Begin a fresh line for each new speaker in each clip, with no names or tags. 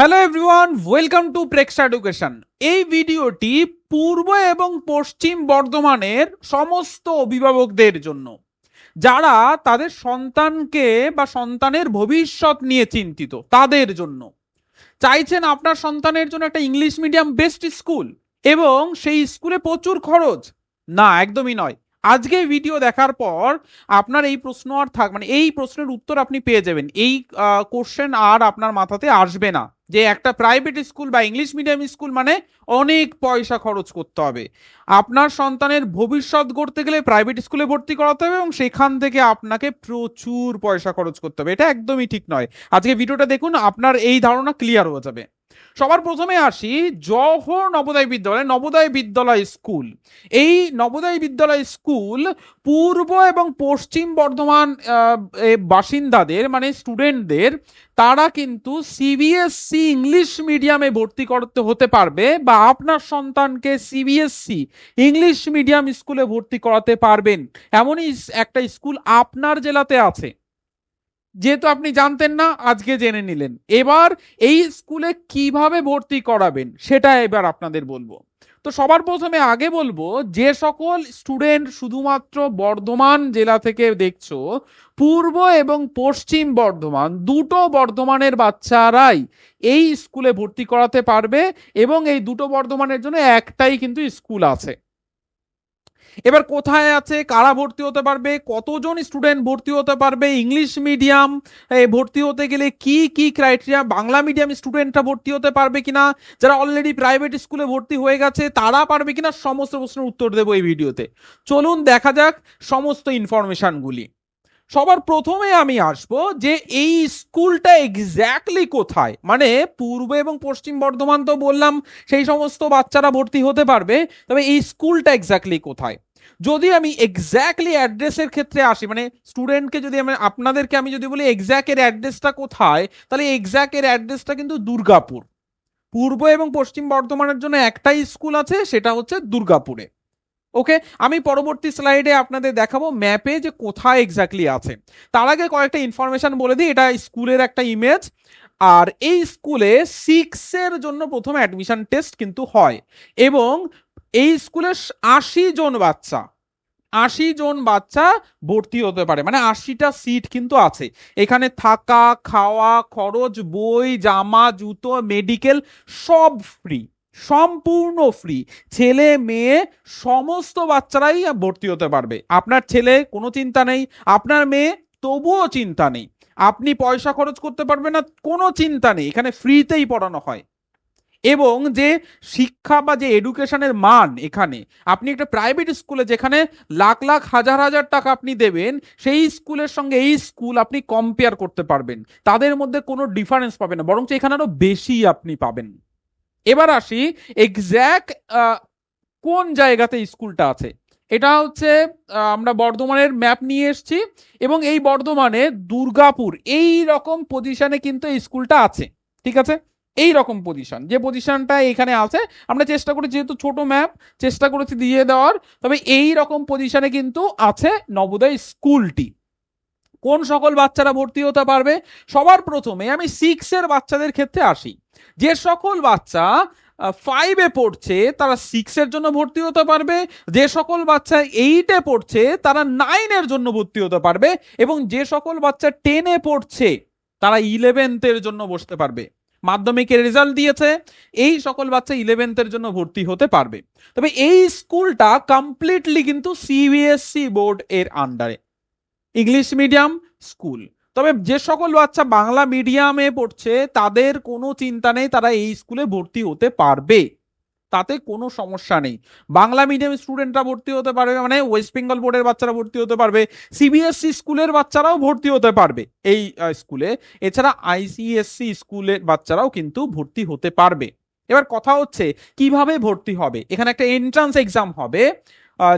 Hello everyone, welcome to Preksha education. এই ভিডিওটি পূর্ব এবং পশ্চিম বর্ধমানের সমস্ত অভিভাবকদের জন্য, যারা তাদের সন্তানকে বা সন্তানের ভবিষ্যৎ নিয়ে চিন্তিত, তাদের জন্য। চাইছেন আপনার সন্তানের জন্য একটা ইংলিশ মিডিয়াম বেস্ট স্কুল এবং সেই স্কুলে প্রচুর খরচ? না, একদমই নয়। আজকে ভিডিও দেখার পর আপনার এই প্রশ্ন আর মানে এই প্রশ্নের উত্তর আপনি পেয়ে যাবেন। এই কোশ্চেন আর আপনার মাথাতে আসবে না যে একটা প্রাইভেট স্কুল বা ইংলিশ মিডিয়াম স্কুল মানে অনেক পয়সা খরচ করতে হবে। আপনার সন্তানের ভবিষ্যৎ গড়তে গেলে প্রাইভেট স্কুলে ভর্তি করাতে হবে এবং সেখান থেকে আপনাকে প্রচুর পয়সা খরচ করতে হবে। এটা একদমই ঠিক নয়। আজকে ভিডিওটা দেখুন, আপনার এই ধারণা ক্লিয়ার হয়ে যাবে। সবার প্রথমে আসি জওহর নবোদয় বিদ্যালয় স্কুল। এই নবোদয় বিদ্যালয় স্কুল পূর্ব এবং পশ্চিম বর্ধমান বাসিন্দাদের মানে স্টুডেন্টদের, তারা কিন্তু সিবিএসসি ইংলিশ মিডিয়ামে ভর্তি করতে হতে পারবে বা আপনার সন্তানকে সিবিএসসি ইংলিশ মিডিয়াম স্কুলে ভর্তি করাতে পারবেন। এমনই একটা স্কুল আপনার জেলাতে আছে। যেহেতু আপনি জানতেন না, আজকে জেনে নিলেন। এবার এই স্কুলে কিভাবে ভর্তি করাবেন সেটা এবার আপনাদের বলবো। তো সবার প্রথমে আগে বলবো, যে সকল স্টুডেন্ট শুধুমাত্র বর্ধমান জেলা থেকে দেখছো, পূর্ব এবং পশ্চিম বর্ধমান দুটো বর্ধমানের বাচ্চারাই এই স্কুলে ভর্তি করাতে পারবে এবং এই দুটো বর্ধমানের জন্য একটাই কিন্তু স্কুল আছে। এবার কোথায় আছে, কারা ভর্তি হতে পারবে, কতজন স্টুডেন্ট ভর্তি হতে পারবে, ইংলিশ মিডিয়াম ভর্তি হতে গেলে কি কি ক্রাইটেরিয়া, বাংলা মিডিয়াম স্টুডেন্টরা ভর্তি হতে পারবে কিনা, যারা অলরেডি প্রাইভেট স্কুলে ভর্তি হয়ে গেছে তারা পারবে কিনা, সমস্ত প্রশ্নের উত্তর দেবো এই ভিডিওতে। চলুন দেখা যাক সমস্ত ইনফরমেশনগুলি। সবার প্রথমে আমি আসবো যে এই স্কুলটা এক্স্যাক্টলি কোথায়। মানে পূর্ব এবং পশ্চিম বর্ধমান তো বললাম সেই সমস্ত বাচ্চারা ভর্তি হতে পারবে, তবে এই স্কুলটা এক্স্যাক্টলি কোথায়। যদি আমি এক্স্যাক্টলি অ্যাড্রেসের ক্ষেত্রে আসি, মানে স্টুডেন্টকে যদি আমি আপনাদেরকে আমি যদি বলি এক্স্যাক্ট এর অ্যাড্রেসটা কোথায়, তাহলে এক্স্যাক্ট এর অ্যাড্রেসটা কিন্তু দুর্গাপুর। পূর্ব এবং পশ্চিম বর্ধমানের জন্য একটাই স্কুল আছে, সেটা হচ্ছে দুর্গাপুরে। ওকে, আমি পরবর্তী স্লাইডে আপনাদের দেখাবো ম্যাপে যে কোথায় এক্স্যাক্টলি আছে। তার আগে কয়েকটা ইনফরমেশন বলে দিই। এটা স্কুলের একটা ইমেজ। আর এই স্কুলে 6 এর জন্য প্রথম অ্যাডমিশন টেস্ট কিন্তু হয় এবং এই স্কুলে 80 জন বাচ্চা ভর্তি হতে পারে, মানে 80টা সিট কিন্তু আছে। এখানে থাকা খাওয়া খরচ, বই জামা জুতো মেডিকেল সব ফ্রি, সম্পূর্ণ ফ্রি। ছেলে মেয়ে সমস্ত বাচ্চারাই ভর্তি হতে পারবে। আপনার ছেলে কোনো চিন্তা নেই, আপনার মেয়ে তবুও চিন্তা নেই, আপনি পয়সা খরচ করতে পারবেন না, কোনো চিন্তা নেই, এখানে ফ্রিতেই পড়ানো হয়। এবং যে শিক্ষা বা যে এডুকেশনের মান, এখানে আপনি একটা প্রাইভেট স্কুলে যেখানে লাখ লাখ হাজার হাজার টাকা আপনি দেবেন, সেই স্কুলের সঙ্গে এই স্কুল আপনি কম্পেয়ার করতে পারবেন। তাদের মধ্যে কোনো ডিফারেন্স পাবেন না, বরঞ্চ এখানে আরো বেশি আপনি পাবেন। এবার আসি এক্স্যাক্ট কোন জায়গাতে স্কুলটা আছে। এটা হচ্ছে আমরা বর্ধমানের ম্যাপ নিয়ে এসেছি এবং এই বর্ধমানে দুর্গাপুর এই রকম পজিশনে কিন্তু এই স্কুলটা আছে। ঠিক আছে, এই রকম পজিশন, যে পজিশনটা এখানে আছে আমরা চেষ্টা করেছি, যেহেতু ছোট ম্যাপ চেষ্টা করেছি দিয়ে দেওয়ার, তবে এই রকম পজিশনে কিন্তু আছে নবোদয় স্কুলটি। কোন সকল বাচ্চারা ভর্তি হতে পারবে, সবার প্রথমে আমি 6 এর বাচ্চাদের ক্ষেত্রে আসি। যে সকল বাচ্চা 5-এ পড়ছে তারা 6-এর জন্য ভর্তি হতে পারবে, যে সকল বাচ্চা 8-এ পড়ছে তারা 9-এর জন্য ভর্তি হতে পারবে এবং যে সকল বাচ্চা 10-এ পড়ছে তারা 11th-এর জন্য বসতে পারবে। মাধ্যমিকের রেজাল্ট দিয়েছে, এই সকল বাচ্চা 11th-এর জন্য ভর্তি হতে পারবে। তবে এই স্কুলটা কমপ্লিটলি কিন্তু সিবিএসসি বোর্ড এর আন্ডারে, ইংলিশ মিডিয়াম স্কুল। তবে যে সকল বাচ্চা বাংলা মিডিয়ামে পড়ছে তাদের কোনো চিন্তা নেই, তারা এই স্কুলে ভর্তি হতে পারবে, তাতে কোনো সমস্যা নেই। বাংলা মিডিয়াম স্টুডেন্টরা ভর্তি হতে পারবে, মানে ওয়েস্ট বেঙ্গল বোর্ডের বাচ্চারা ভর্তি হতে পারবে, সিবিএসসি স্কুলের বাচ্চারাও ভর্তি হতে পারবে এই স্কুলে। এছাড়া আইসিএসসি স্কুলের বাচ্চারাও কিন্তু ভর্তি হতে পারবে। এবার কথা হচ্ছে কিভাবে ভর্তি হবে। এখানে একটা এন্ট্রান্স এক্সাম হবে,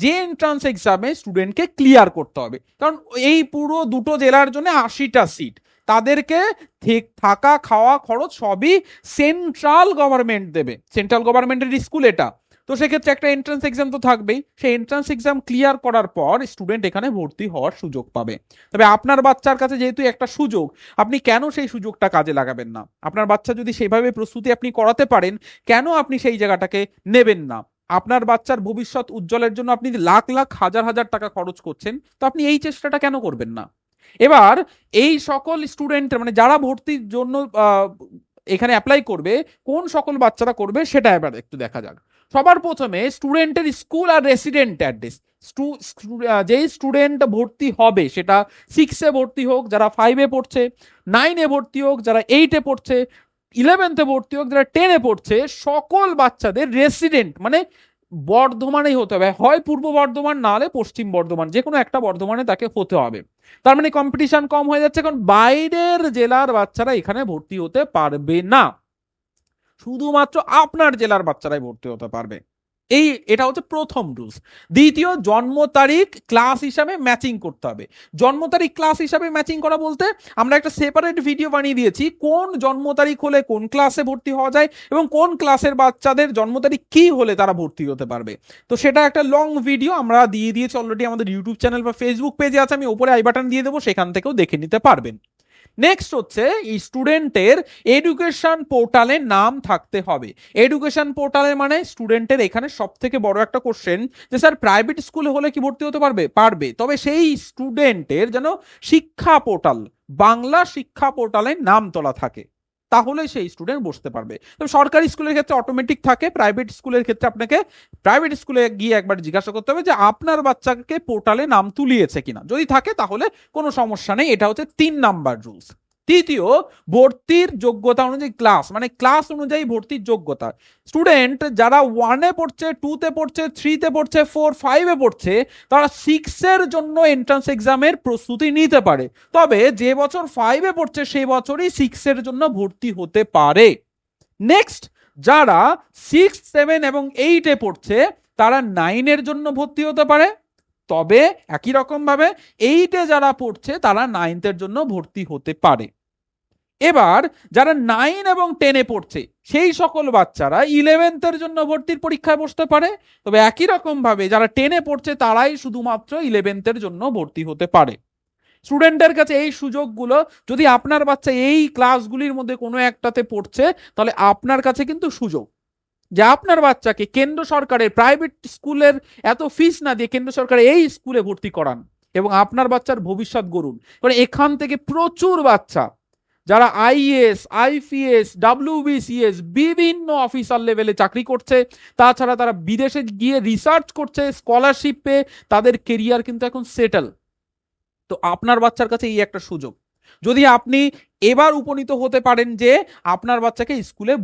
যে এন্ট্রান্স এক্সামে স্টুডেন্টকে ক্লিয়ার করতে হবে, কারণ এই পুরো দুটো জেলার জন্য 80টা সিট, তাদেরকে থাকা খাওয়া খরচ সবই সেন্ট্রাল গভর্নমেন্ট দেবে। সেন্ট্রাল গভর্নমেন্টের স্কুল এটা, তো সেক্ষেত্রে একটা এন্ট্রান্স এক্সাম তো থাকবেই, সেই এন্ট্রান্স এক্সাম ক্লিয়ার করার পর স্টুডেন্ট এখানে ভর্তি হওয়ার সুযোগ পাবে। তবে আপনার বাচ্চার কাছে যেহেতু একটা সুযোগ, আপনি কেন সেই সুযোগটা কাজে লাগাবেন না? আপনার বাচ্চা যদি সেইভাবে প্রস্তুতি আপনি করাতে পারেন, কেন আপনি সেই জায়গাটাকে নেবেন না? আপনার বাচ্চার ভবিষ্যৎ উজ্জ্বলের জন্য আপনি লাখ লাখ হাজার হাজার টাকা খরচ করছেন, তো আপনি এই চেষ্টাটা কেন করবেন না? এবার এই সকল স্টুডেন্ট মানে যারা ভর্তির জন্য এখানে অ্যাপ্লাই করবে, কোন সকল বাচ্চারা করবে সেটা এবার একটু দেখা যাক। সবার প্রথমে স্টুডেন্টের স্কুল আর রেসিডেন্ট অ্যাড্রেস। যেই স্টুডেন্ট ভর্তি হবে, সেটা 6-এ ভর্তি হোক যারা 5-এ পড়ছে, 9-এ ভর্তি হোক যারা 8-এ পড়ছে, 11th-এ ভর্তি হোক যারা 10-এ পড়ছে, সকল বাচ্চাদের রেসিডেন্ট মানে বর্ধমানেই হতে হবে, হয় পূর্ব বর্ধমান না হলে পশ্চিম বর্ধমান, যে কোনো একটা বর্ধমানে তাকে হতে হবে। তার মানে কম্পিটিশন কম হয়ে যাচ্ছে, কারণ বাইরের জেলার বাচ্চারা এখানে ভর্তি হতে পারবে না, শুধুমাত্র আপনার জেলার বাচ্চারাই ভর্তি হতে পারবে। এটা হচ্ছে প্রথম রুলস। দ্বিতীয়, জন্ম তারিখ ক্লাস হিসাবে ম্যাচিং করতে হবে। জন্ম তারিখ ক্লাস হিসাবে ম্যাচিং করা বলতে আমরা একটা সেপারেট ভিডিও বানিয়ে দিয়েছি, কোন জন্ম তারিখ হলে কোন ক্লাসে ভর্তি হওয়া যায় এবং কোন ক্লাসের বাচ্চাদের জন্ম তারিখ কি হলে তারা ভর্তি হতে পারবে। তো সেটা একটা লং ভিডিও আমরা দিয়ে দিয়েছি অলরেডি, আমাদের ইউটিউব চ্যানেল বা ফেসবুক পেজে আছে, আমি উপরে আই বাটন দিয়ে দেবো, সেখান থেকেও দেখে নিতে পারবেন। নেক্সট হচ্ছে স্টুডেন্টের এডুকেশন পোর্টালে নাম থাকতে হবে। এডুকেশন পোর্টালে মানে স্টুডেন্টের এখানে সব থেকে বড় একটা কোশ্চেন, যে স্যার প্রাইভেট স্কুলে হলে কি ভর্তি হতে পারবে? পারবে, তবে সেই স্টুডেন্টের যেন শিক্ষা পোর্টাল, বাংলা শিক্ষা পোর্টালে নাম তোলা থাকে, তাহলে সেই স্টুডেন্ট বসতে পারবে। তবে সরকারি স্কুলের ক্ষেত্রে অটোমেটিক থাকে, প্রাইভেট স্কুলের ক্ষেত্রে আপনাকে প্রাইভেট স্কুলে গিয়ে একবার জিজ্ঞাসা করতে হবে যে আপনার বাচ্চাকে পোর্টালে নাম তুলিয়েছে কিনা, যদি থাকে তাহলে কোনো সমস্যা নেই। এটা হচ্ছে 3 নাম্বার রুলস। তৃতীয়, ভর্তির যোগ্যতা অনুযায়ী ক্লাস, মানে ক্লাস অনুযায়ী ভর্তির যোগ্যতা। স্টুডেন্ট যারা 1-এ পড়ছে, 2-তে পড়ছে, 3-তে পড়ছে, 4-5-এ পড়ছে, তারা 6-এর জন্য এন্ট্রান্স এক্সামের প্রস্তুতি নিতে পারে, তবে যে বছর 5-এ পড়ছে সেই বছরই 6-এর জন্য ভর্তি হতে পারে। নেক্সট, যারা 6, 7 এবং 8-এ পড়ছে তারা 9-এর জন্য ভর্তি হতে পারে, তবে একই রকম ভাবে 8-এ যারা পড়ছে তারা 9th-এর জন্য ভর্তি হতে পারে। এবার যারা 9 এবং 10-এ পড়ছে সেই সকল বাচ্চারা 11th-এর জন্য ভর্তির পরীক্ষায় বসতে পারে, তবে একই রকম ভাবে যারা 10-এ পড়ছে তারাই শুধুমাত্র 11th-এর জন্য ভর্তি হতে পারে। স্টুডেন্টের কাছে এই সুযোগগুলো, যদি আপনার বাচ্চা এই ক্লাসগুলির মধ্যে কোনো একটাতে পড়ছে, তাহলে আপনার কাছে কিন্তু সুযোগ যে আপনার বাচ্চাকে কেন্দ্র সরকারের প্রাইভেট স্কুলের এত ফিস না দিয়ে কেন্দ্র সরকারের এই স্কুলে ভর্তি করান এবং আপনার বাচ্চার ভবিষ্যৎ গড়ুন। কারণ এখান থেকে প্রচুর বাচ্চা যারা আইএএস, আইপিএস, ডাব্লিউবিসিএস বিভিন্ন অফিসার লেভেলে চাকরি করছে, তাছাড়া তারা বিদেশে গিয়ে রিসার্চ করছে, স্কলারশিপ পেয়ে তাদের কেরিয়ার কিন্তু এখন সেটেল। তো আপনার বাচ্চার কাছে এই একটা সুযোগ, যদি আপনি এবার উপনীত হতে পারেন যে আপনার বাচ্চাকে স্কুলে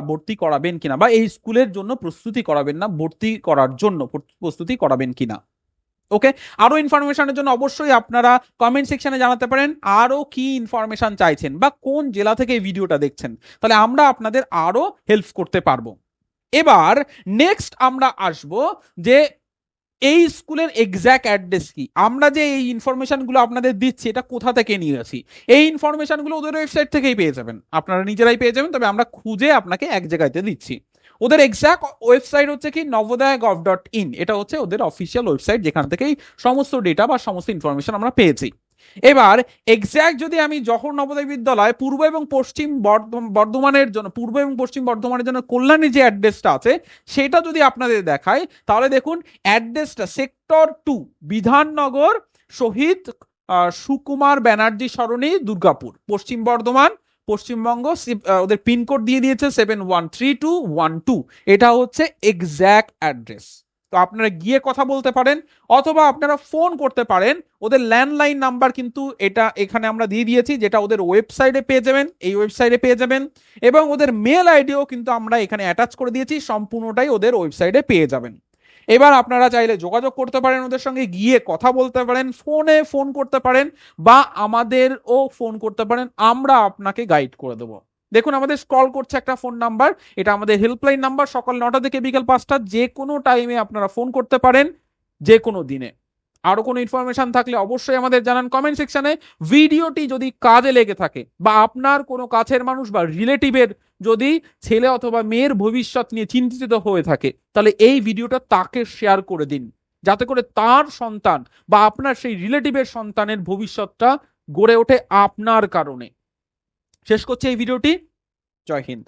ভর্তি করাবেন কিনা, বা এই স্কুলের জন্য প্রস্তুতি করাবেন না, ভর্তি করার জন্য প্রস্তুতি করাবেন কিনা। ওকে, আরো ইনফরমেশনের জন্য অবশ্যই আপনারা কমেন্ট সেকশনে জানাতে পারেন আরো কি ইনফরমেশন চাইছেন বা কোন জেলা থেকে এই ভিডিওটা দেখছেন, তাহলে আমরা আপনাদের আরো হেল্প করতে পারবো। এবার নেক্সট আমরা আসব যে এই স্কুলের এক্স্যাক্ট অ্যাড্রেস কি। আমরা যে এই ইনফরমেশনগুলো আপনাদের দিচ্ছি এটা কোথা থেকে নিয়ে আসি? এই ইনফরমেশনগুলো ওদের ওয়েবসাইট থেকেই পেয়ে যাবেন, আপনারা নিজেরাই পেয়ে যাবেন, তবে আমরা খুঁজে আপনাকে এক জায়গাতে দিচ্ছি। ওদের এক্স্যাক্ট ওয়েবসাইট হচ্ছে কি navodaya.gov.in, এটা হচ্ছে ওদের অফিসিয়াল ওয়েবসাইট, যেখান থেকেই সমস্ত ডেটা বা সমস্ত ইনফরমেশন আমরা পেয়েছি। এবার এক্স্যাক্ট যদি আমি জওহর নবোদয় বিদ্যালয় পূর্ব এবং পশ্চিম বর্ধমানের জন্য, পূর্ব এবং পশ্চিম বর্ধমানের জন্য কল্যাণী যে অ্যাড্রেসটা আছে সেটা যদি আপনাদের দেখায়, তাহলে দেখুন অ্যাড্রেসটা সেক্টর 2, বিধাননগর, শহীদ সুকুমার ব্যানার্জি সরণি, দুর্গাপুর, পশ্চিম বর্ধমান, পশ্চিমবঙ্গ। ওদের পিনকোড দিয়ে দিয়েছে 713212। এটা হচ্ছে এক্স্যাক্ট অ্যাড্রেস। তো আপনারা গিয়ে কথা বলতে পারেন অথবা আপনারা ফোন করতে পারেন, ওদের ল্যান্ডলাইন নাম্বার কিন্তু এটা এখানে আমরা দিয়ে দিয়েছি, যেটা ওদের ওয়েবসাইটে পেয়ে যাবেন, এই ওয়েবসাইটে পেয়ে যাবেন, এবং ওদের মেল আইডিও কিন্তু আমরা এখানে অ্যাটাচ করে দিয়েছি, সম্পূর্ণটাই ওদের ওয়েবসাইটে পেয়ে যাবেন। এবার আপনারা চাইলে যোগাযোগ করতে পারেন ওদের সঙ্গে, গিয়ে কথা বলতে পারেন, ফোন করতে পারেন, বা আমাদেরও ফোন করতে পারেন, আমরা আপনাকে গাইড করে দেবো। দেখুন আমাদের স্ক্রল করছে একটা ফোন নাম্বার, এটা আমাদের হেল্পলাইন নাম্বার, সকাল 9টা থেকে বিকেল 5টা, যে কোনো টাইমে আপনারা ফোন করতে পারেন, যে কোনো দিনে। আরো কোনো ইনফরমেশন থাকলে অবশ্যই আমাদের জানান কমেন্ট সেকশনে। ভিডিওটি যদি কাজে লেগে থাকে বা আপনার কোনো কাছের মানুষ বা রিলেটিভের যদি ছেলে অথবা মেয়ের ভবিষ্যৎ নিয়ে চিন্তিত হয়ে থাকে, তাহলে এই ভিডিওটা তাকে শেয়ার করে দিন, যাতে করে তার সন্তান বা আপনার সেই রিলেটিভের সন্তানের ভবিষ্যৎটা গড়ে ওঠে আপনার কারণে। শেষ করছি এই ভিডিওটি। জয় হিন্দ।